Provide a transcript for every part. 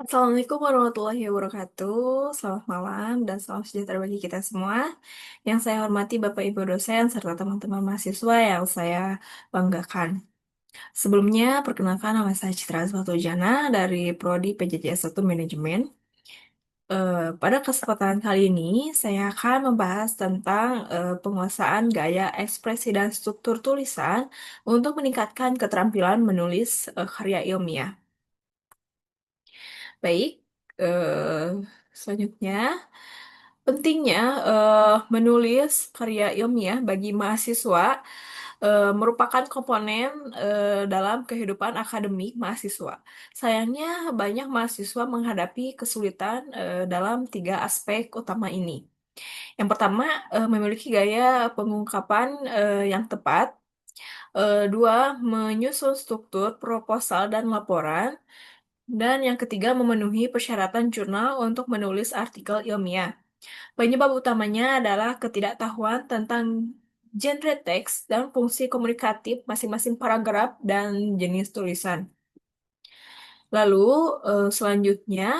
Assalamualaikum warahmatullahi wabarakatuh. Selamat malam dan salam sejahtera bagi kita semua. Yang saya hormati Bapak Ibu dosen serta teman-teman mahasiswa yang saya banggakan. Sebelumnya, perkenalkan nama saya Citra Jana dari Prodi PJJ S1 Manajemen. Pada kesempatan kali ini, saya akan membahas tentang penguasaan gaya ekspresi dan struktur tulisan untuk meningkatkan keterampilan menulis karya ilmiah. Baik, selanjutnya. Pentingnya menulis karya ilmiah bagi mahasiswa merupakan komponen dalam kehidupan akademik mahasiswa. Sayangnya, banyak mahasiswa menghadapi kesulitan dalam tiga aspek utama ini. Yang pertama, memiliki gaya pengungkapan yang tepat. Dua, menyusun struktur proposal dan laporan. Dan yang ketiga, memenuhi persyaratan jurnal untuk menulis artikel ilmiah. Penyebab utamanya adalah ketidaktahuan tentang genre teks dan fungsi komunikatif masing-masing paragraf dan jenis tulisan. Lalu, selanjutnya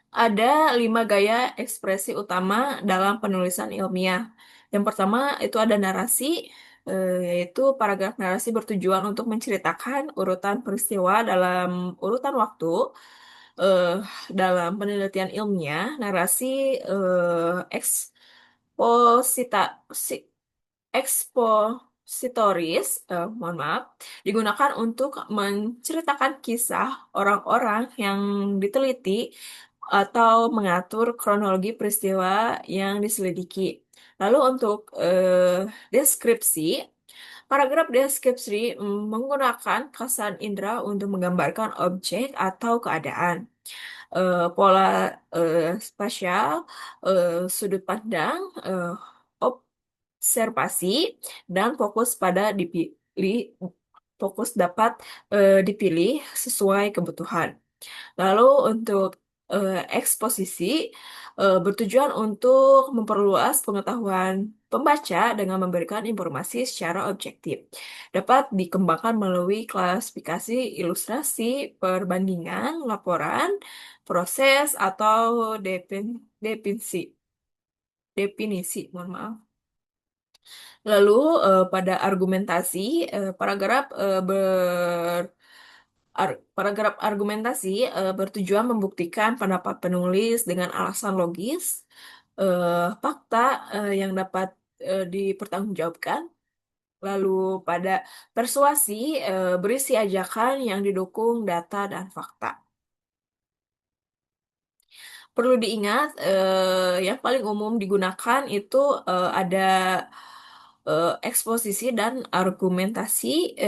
ada 5 gaya ekspresi utama dalam penulisan ilmiah. Yang pertama itu ada narasi, yaitu paragraf narasi bertujuan untuk menceritakan urutan peristiwa dalam urutan waktu. Eh, Dalam penelitian ilmiah, narasi eksposita, ekspositoris, mohon maaf, digunakan untuk menceritakan kisah orang-orang yang diteliti atau mengatur kronologi peristiwa yang diselidiki. Lalu untuk deskripsi, paragraf deskripsi menggunakan kesan indera untuk menggambarkan objek atau keadaan. Pola spasial, sudut pandang, observasi, dan fokus dapat dipilih sesuai kebutuhan. Lalu untuk eksposisi bertujuan untuk memperluas pengetahuan pembaca dengan memberikan informasi secara objektif. Dapat dikembangkan melalui klasifikasi, ilustrasi, perbandingan, laporan, proses, atau definisi. Mohon maaf. Lalu pada argumentasi, paragraf paragraf argumentasi bertujuan membuktikan pendapat penulis dengan alasan logis, fakta yang dapat dipertanggungjawabkan. Lalu pada persuasi berisi ajakan yang didukung data dan fakta. Perlu diingat, yang paling umum digunakan itu ada eksposisi dan argumentasi,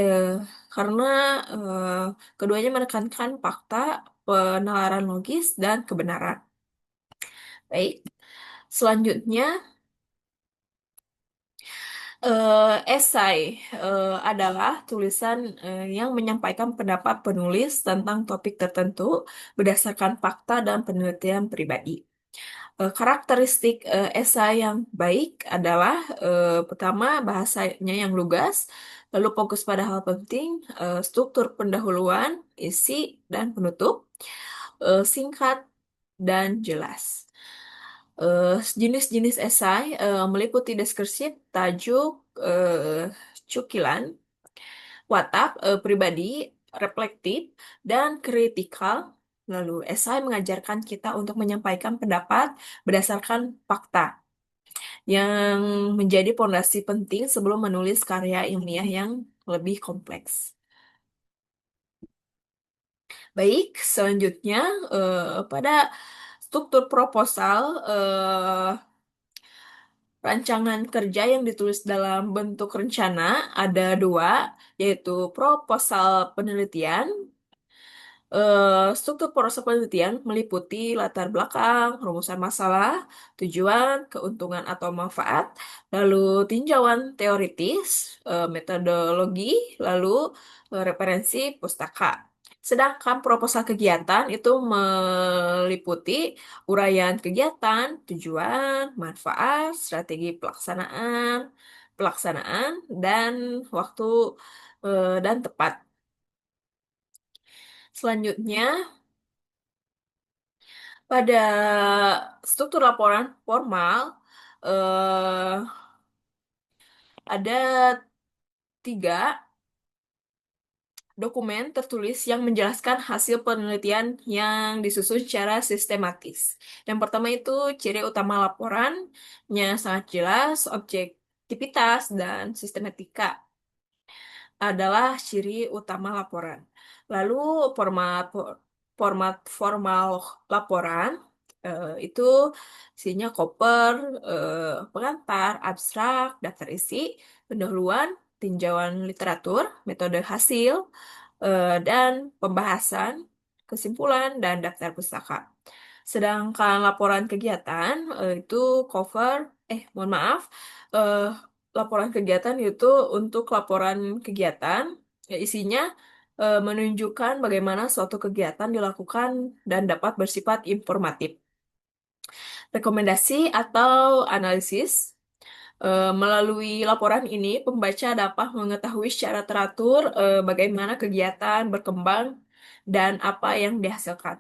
karena eh, keduanya menekankan fakta, penalaran logis, dan kebenaran. Baik, selanjutnya esai adalah tulisan yang menyampaikan pendapat penulis tentang topik tertentu berdasarkan fakta dan penelitian pribadi. Karakteristik esai yang baik adalah pertama bahasanya yang lugas, lalu fokus pada hal penting, struktur pendahuluan, isi dan penutup, singkat dan jelas. Jenis-jenis esai meliputi deskripsi, tajuk, cukilan, watak pribadi, reflektif, dan kritikal. Lalu, esai mengajarkan kita untuk menyampaikan pendapat berdasarkan fakta yang menjadi pondasi penting sebelum menulis karya ilmiah yang lebih kompleks. Baik, selanjutnya pada struktur proposal, rancangan kerja yang ditulis dalam bentuk rencana ada dua, yaitu proposal penelitian. Struktur proses penelitian meliputi latar belakang, rumusan masalah, tujuan, keuntungan atau manfaat, lalu tinjauan teoritis, metodologi, lalu referensi pustaka. Sedangkan proposal kegiatan itu meliputi uraian kegiatan, tujuan, manfaat, strategi pelaksanaan, dan waktu dan tepat. Selanjutnya, Pada struktur laporan formal, eh, ada tiga dokumen tertulis yang menjelaskan hasil penelitian yang disusun secara sistematis. Yang pertama itu ciri utama laporannya sangat jelas, objektivitas, dan sistematika adalah ciri utama laporan. Lalu format format formal laporan itu isinya koper, pengantar, abstrak, daftar isi, pendahuluan, tinjauan literatur, metode hasil, dan pembahasan, kesimpulan, dan daftar pustaka. Sedangkan laporan kegiatan itu cover, mohon maaf, eh, laporan kegiatan itu untuk laporan kegiatan, isinya menunjukkan bagaimana suatu kegiatan dilakukan dan dapat bersifat informatif. Rekomendasi atau analisis. Melalui laporan ini, pembaca dapat mengetahui secara teratur bagaimana kegiatan berkembang dan apa yang dihasilkan.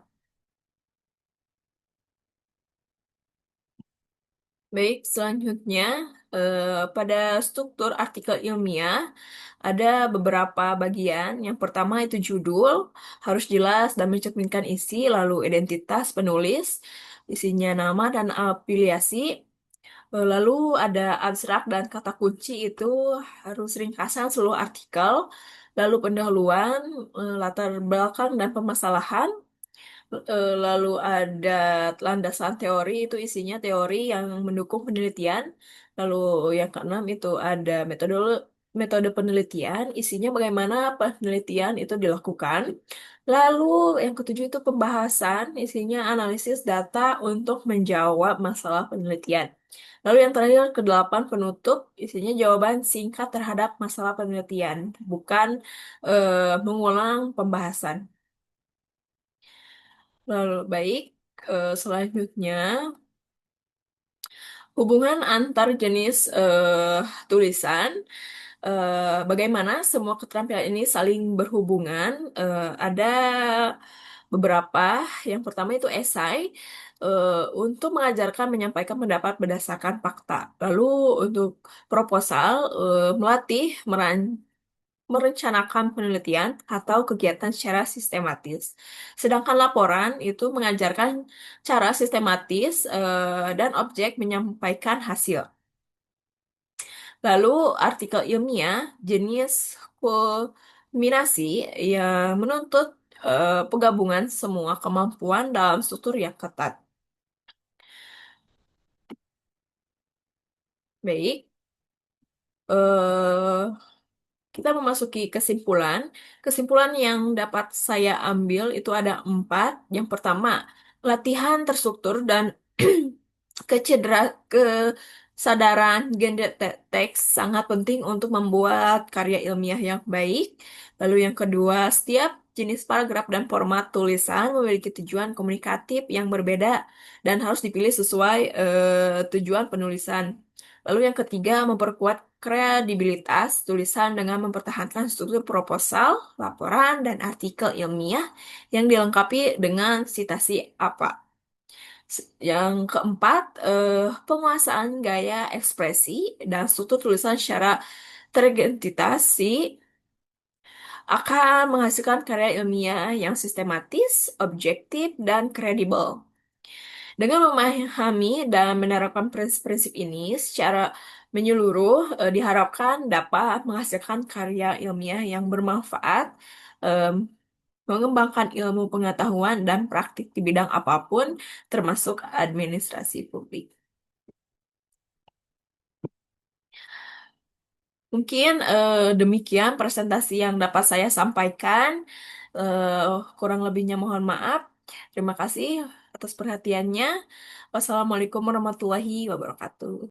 Baik, selanjutnya pada struktur artikel ilmiah ada beberapa bagian. Yang pertama itu judul, harus jelas dan mencerminkan isi, lalu identitas penulis, isinya nama dan afiliasi. Lalu ada abstrak dan kata kunci itu harus ringkasan seluruh artikel, lalu pendahuluan, latar belakang dan permasalahan. Lalu ada landasan teori, itu isinya teori yang mendukung penelitian. Lalu yang keenam itu ada metode penelitian, isinya bagaimana penelitian itu dilakukan. Lalu yang ketujuh itu pembahasan, isinya analisis data untuk menjawab masalah penelitian. Lalu yang terakhir kedelapan penutup, isinya jawaban singkat terhadap masalah penelitian, bukan mengulang pembahasan. Lalu baik, selanjutnya hubungan antar jenis tulisan. Bagaimana semua keterampilan ini saling berhubungan? Ada beberapa. Yang pertama itu esai untuk mengajarkan menyampaikan pendapat berdasarkan fakta. Lalu untuk proposal melatih merencanakan penelitian atau kegiatan secara sistematis. Sedangkan laporan itu mengajarkan cara sistematis dan objek menyampaikan hasil. Lalu artikel ilmiah jenis kulminasi yang menuntut penggabungan semua kemampuan dalam struktur yang ketat. Baik, eh, kita memasuki kesimpulan. Kesimpulan yang dapat saya ambil itu ada empat. Yang pertama, latihan terstruktur dan kesadaran teks sangat penting untuk membuat karya ilmiah yang baik. Lalu yang kedua, setiap jenis paragraf dan format tulisan memiliki tujuan komunikatif yang berbeda dan harus dipilih sesuai tujuan penulisan. Lalu yang ketiga, memperkuat kredibilitas tulisan dengan mempertahankan struktur proposal, laporan, dan artikel ilmiah yang dilengkapi dengan citasi apa. Yang keempat, penguasaan gaya ekspresi dan struktur tulisan secara teridentitasi akan menghasilkan karya ilmiah yang sistematis, objektif, dan kredibel. Dengan memahami dan menerapkan prinsip-prinsip ini secara menyeluruh, diharapkan dapat menghasilkan karya ilmiah yang bermanfaat, em, mengembangkan ilmu pengetahuan dan praktik di bidang apapun, termasuk administrasi publik. Mungkin demikian presentasi yang dapat saya sampaikan. Eh, Kurang lebihnya mohon maaf. Terima kasih atas perhatiannya. Wassalamualaikum warahmatullahi wabarakatuh.